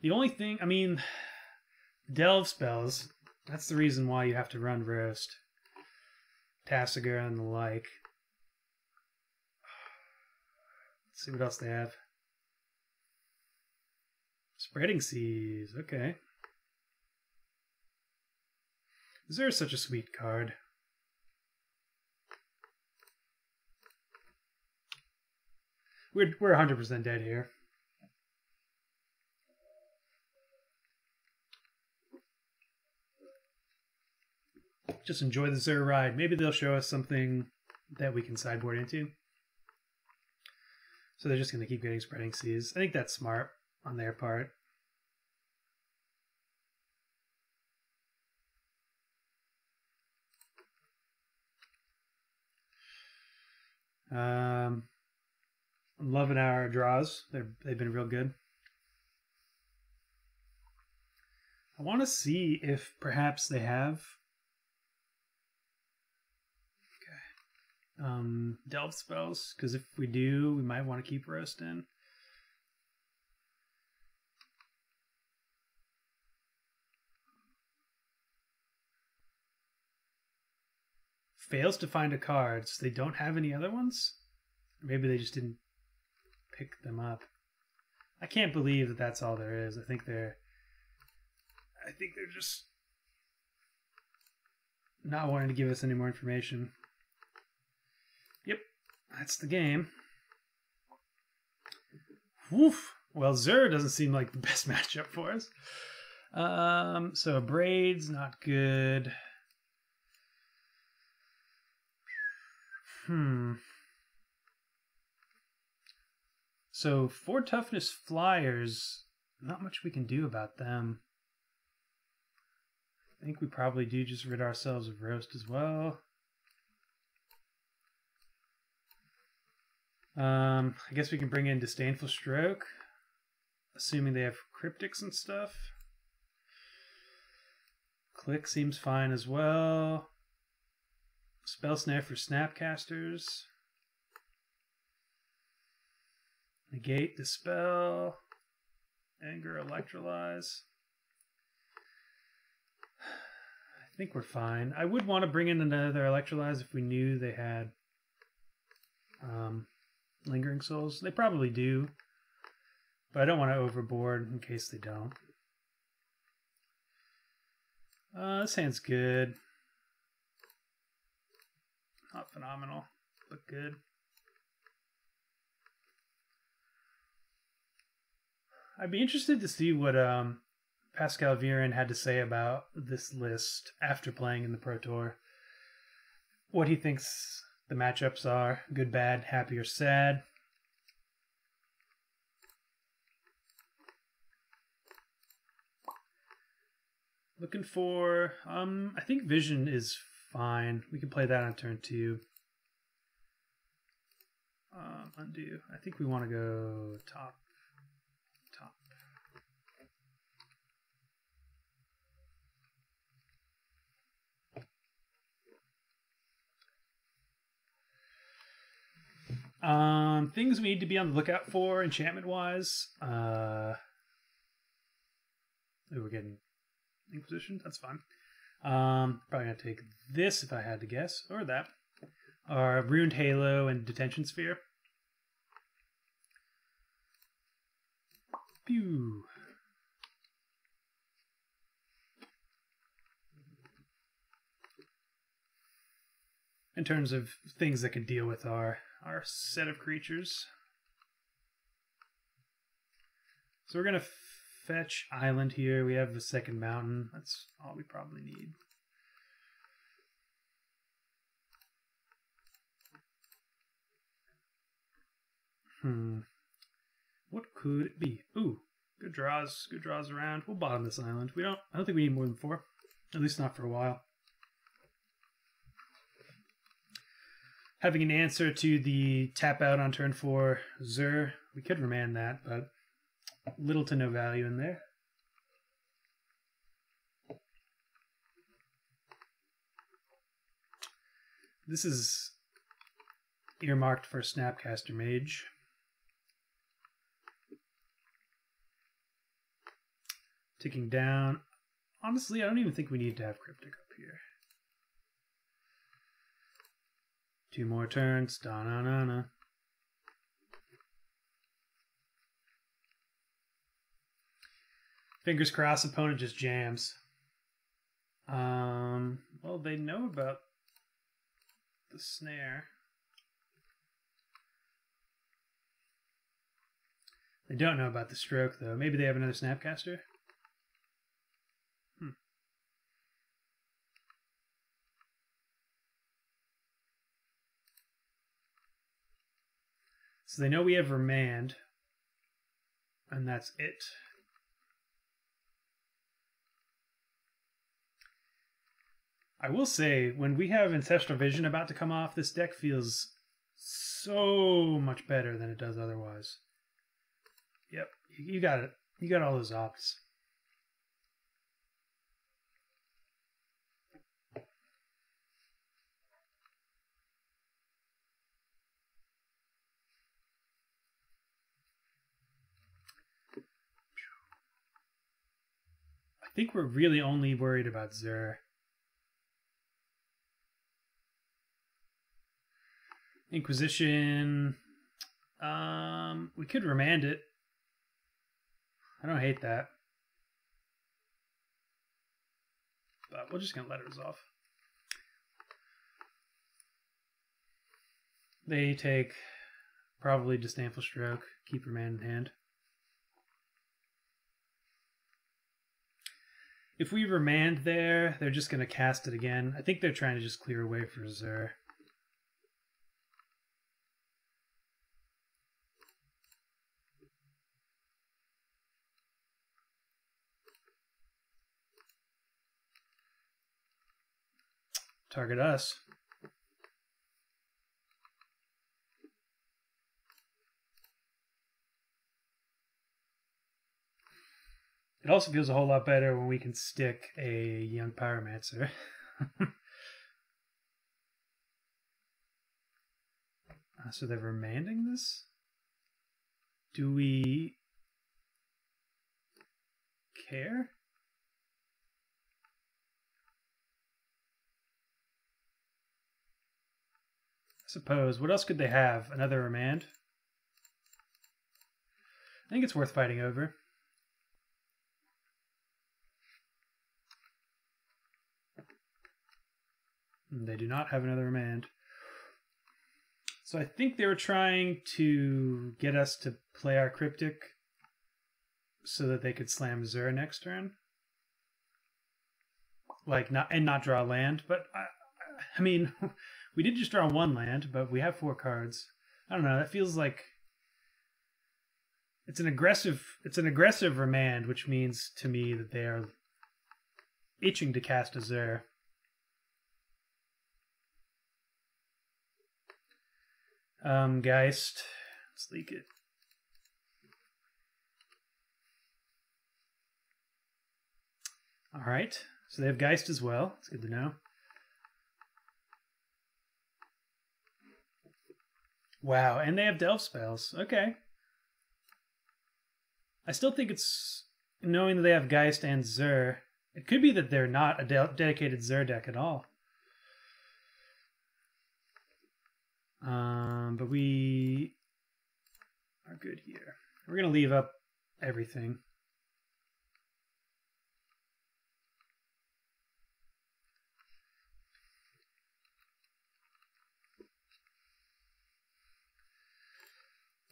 The only thing, I mean, Delve spells. That's the reason why you have to run Roast. Tassiger and the like. Let's see what else they have. Spreading Seas, okay. Is there such a sweet card? We're 100% dead here. Just enjoy the Zur ride. Maybe they'll show us something that we can sideboard into. So they're just going to keep getting Spreading Seas. I think that's smart on their part. I'm loving our draws. They've been real good. I want to see if perhaps they have Delve spells, because if we do, we might want to keep Roast in. Fails to find a card, so they don't have any other ones? Or maybe they just didn't pick them up. I can't believe that that's all there is. I think they're just not wanting to give us any more information. Yep, that's the game. Woof. Well, Zur doesn't seem like the best matchup for us. So Braid's not good. So 4 toughness flyers, not much we can do about them. I think we probably do just rid ourselves of Roast as well. I guess we can bring in Disdainful Stroke, assuming they have Cryptics and stuff. Click seems fine as well. Spell Snare for Snapcasters. Negate, Dispel. Anger, Electrolyze. I I think we're fine. I would want to bring in another Electrolyze if we knew they had Lingering Souls. They probably do, but I don't want to overboard in case they don't. This hand's good. Not phenomenal, but good. I'd be interested to see what Pascal Vieren had to say about this list after playing in the Pro Tour. What he thinks the matchups are. Good, bad, happy, or sad. Looking for... I think Vision is fine. We can play that on turn 2. Undo. I think we want to go top. Things we need to be on the lookout for enchantment-wise. We're getting Inquisition. That's fine. Probably gonna take this if I had to guess, or that. Or Ruined Halo and Detention Sphere. Pew. In terms of things that can deal with our set of creatures. So we're going to fetch Island here. We have the second mountain. That's all we probably need. What could it be? Ooh, good draws around. We'll bottom this island. I don't think we need more than 4. At least not for a while. Having an answer to the tap out on turn 4 Zur. We could remand that, but little to no value in there. This is earmarked for Snapcaster Mage. Ticking down. Honestly, I don't even think we need to have Cryptic up here. 2 more turns. Da-na-na-na. Fingers crossed, opponent just jams. Well, they know about the snare. They don't know about the stroke, though. Maybe they have another Snapcaster? So they know we have Remand, and that's it. I will say, when we have Ancestral Vision about to come off, this deck feels so much better than it does otherwise. Yep, you got it. You got all those opts. I think we're really only worried about Zur. Inquisition. We could remand it. I don't hate that. But we're just going to let it resolve. They take probably Disdainful Stroke, keep Remand in hand. If we remand there, they're just going to cast it again. I think they're trying to just clear away for Zur. Target us. It also feels a whole lot better when we can stick a young Pyromancer. So they're remanding this? Do we care? suppose. What else could they have? Another remand? I think it's worth fighting over. They do not have another remand. So I think they were trying to get us to play our Cryptic so that they could slam Zur next turn. Like, not draw land. But, I mean, we did just draw one land, but we have 4 cards. I don't know, that feels like it's an aggressive remand, which means to me that they are itching to cast a Zur. Geist. Let's leak it. Alright, so they have Geist as well. It's good to know. Wow, and they have Delve spells. Okay. I still think it's, knowing that they have Geist and Zur, it could be that they're not a dedicated Zur deck at all. But we are good here. We're going to leave up everything.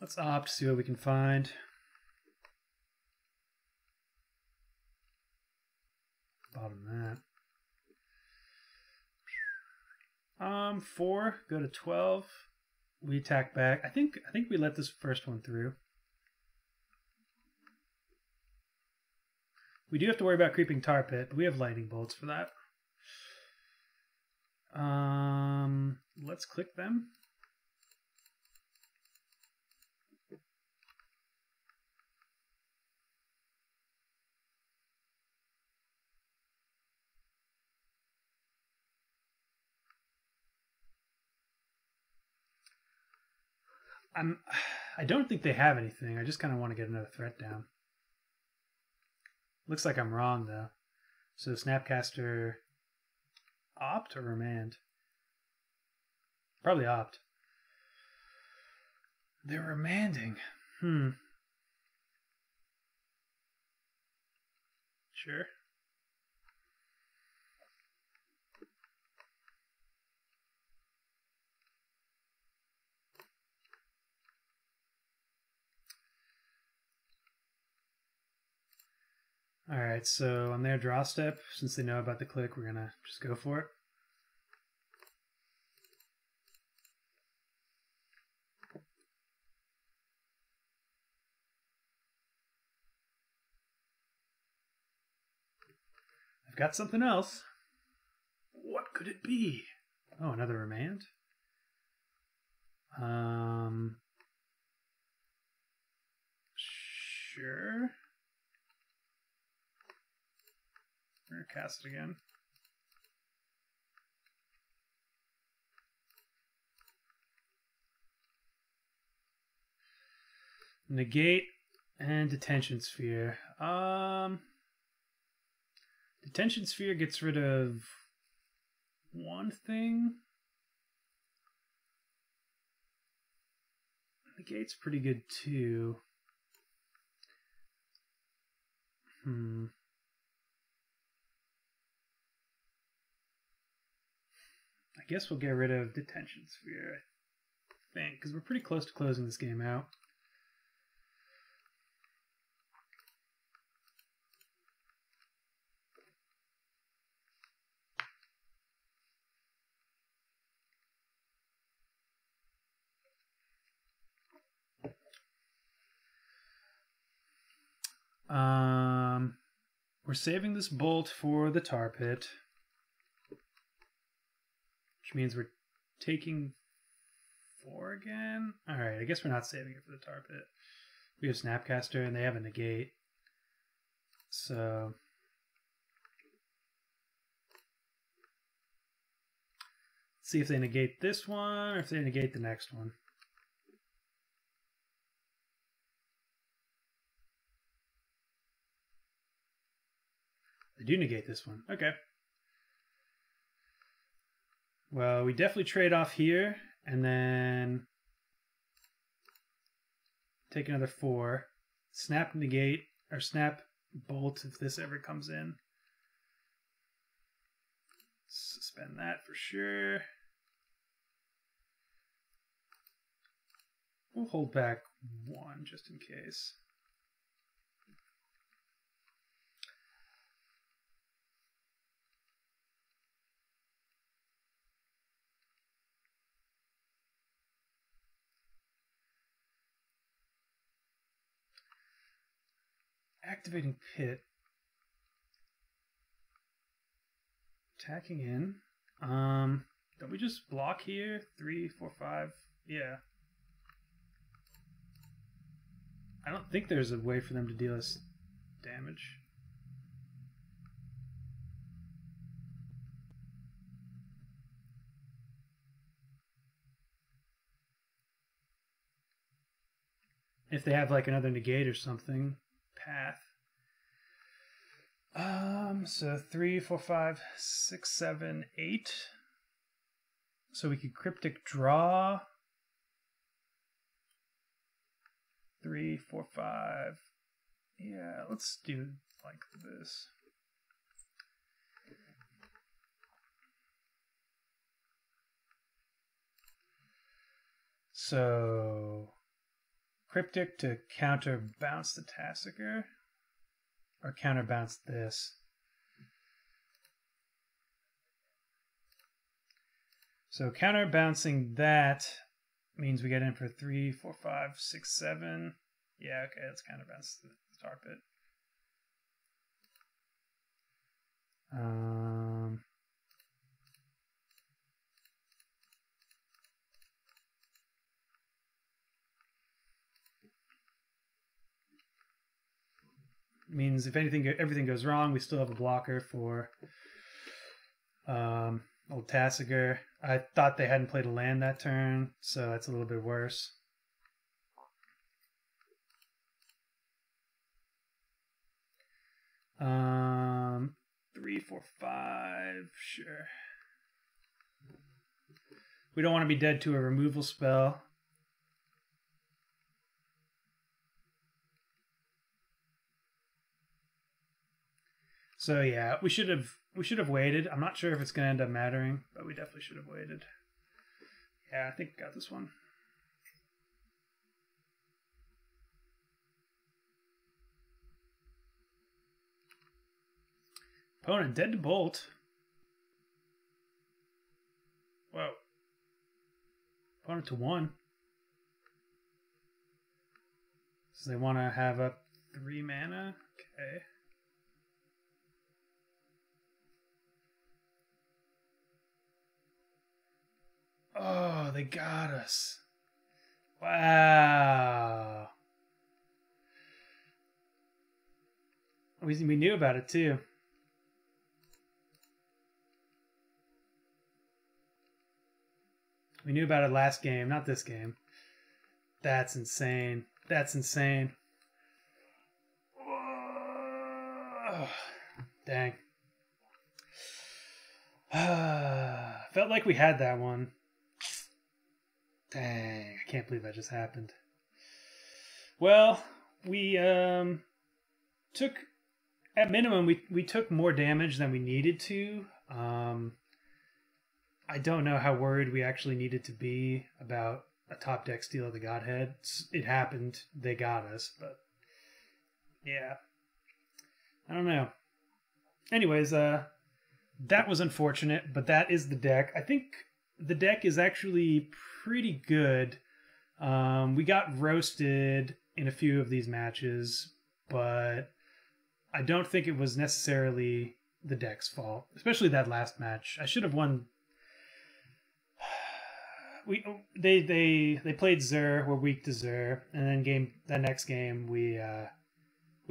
Let's opt, see what we can find. Bottom that. 4, go to 12. We attack back. I think we let this first one through. We do have to worry about creeping Tar Pit, but we have lightning bolts for that. Let's click them. I don't think they have anything. I just kind of want to get another threat down. Looks like I'm wrong, though. So Snapcaster, opt or remand? Probably opt. They're remanding. Sure. Alright, so on their draw step, since they know about the click, we're going to just go for it. I've got something else. What could it be? Oh, another remand? Sure. We're going to cast it again. Negate and Detention Sphere. Detention Sphere gets rid of one thing. Negate's pretty good too. I guess we'll get rid of Detention Sphere, I think, because we're pretty close to closing this game out. We're saving this bolt for the Tar Pit, which means we're taking 4 again. Alright, I guess we're not saving it for the Tar Pit. We have Snapcaster and they have a negate. So let's see if they negate this one or if they negate the next one. They do negate this one. Okay. Well, we definitely trade off here, and then take another 4. Snap negate, or snap bolt if this ever comes in. Suspend that for sure. We'll hold back 1 just in case. Activating pit. Attacking in. Don't we just block here? 3, 4, 5. Yeah. I don't think there's a way for them to deal us damage. If they have like another negate or something. Path. So 3, 4, 5, 6, 7, 8. So we could cryptic draw. 3, 4, 5. Yeah, let's do like this. So cryptic to counterbounce the Tasigur, or counterbounce this. So counterbouncing that means we get in for 3, 4, 5, 6, 7. Yeah, okay, let's counterbounce the tar pit. Means if everything goes wrong, we still have a blocker for old Tasigur. I thought they hadn't played a land that turn, so that's a little bit worse. Um, 3, 4, 5, sure. We don't want to be dead to a removal spell. So yeah, we should have waited. I'm not sure if it's gonna end up mattering, but we definitely should have waited. Yeah, I think I got this one. Opponent dead to bolt. Whoa. Opponent to 1. So they want to have up 3 mana. Okay. Oh, they got us. Wow. We knew about it too. We knew about it last game, not this game. That's insane. That's insane. Whoa. Dang. Felt like we had that one. Dang, I can't believe that just happened. Well, we took, at minimum, we took more damage than we needed to. I don't know how worried we actually needed to be about a top deck steal of the Godhead. It happened. They got us, but yeah. I don't know. Anyways, that was unfortunate, but that is the deck. I think the deck is actually pretty good. We got roasted in a few of these matches, but I don't think it was necessarily the deck's fault, especially that last match. I should have won. They played Zur. We're weak to Zur, and then that next game we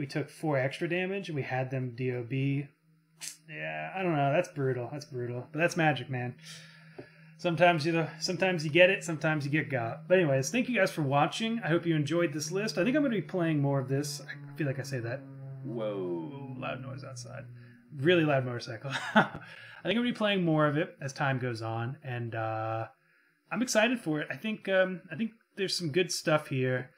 took 4 extra damage and we had them DOB. Yeah, I don't know. That's brutal. That's brutal. But that's Magic, man. Sometimes you get it, sometimes you get got. But anyways, thank you guys for watching. I hope you enjoyed this list. I think I'm going to be playing more of this. I feel like I say that. Whoa, loud noise outside. Really loud motorcycle. I think I'm going to be playing more of it as time goes on. And I'm excited for it. I think there's some good stuff here.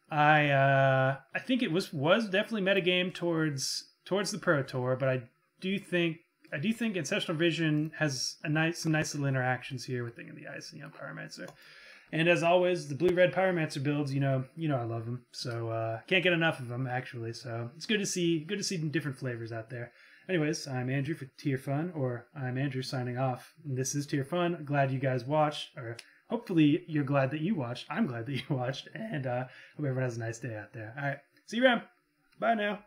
I think it was definitely metagame towards the Pro Tour, but I do think Ancestral Vision has some nice little interactions here with Thing in the Ice and Pyromancer. And as always, the blue-red Pyromancer builds, you know I love them. So can't get enough of them actually. So it's good to see different flavors out there. Anyways, I'm Andrew for Tier Fun, or I'm Andrew signing off. And this is Tier Fun. Glad you guys watched, or hopefully you're glad that you watched. I'm glad that you watched, and hope everyone has a nice day out there. All right, see you around. Bye now.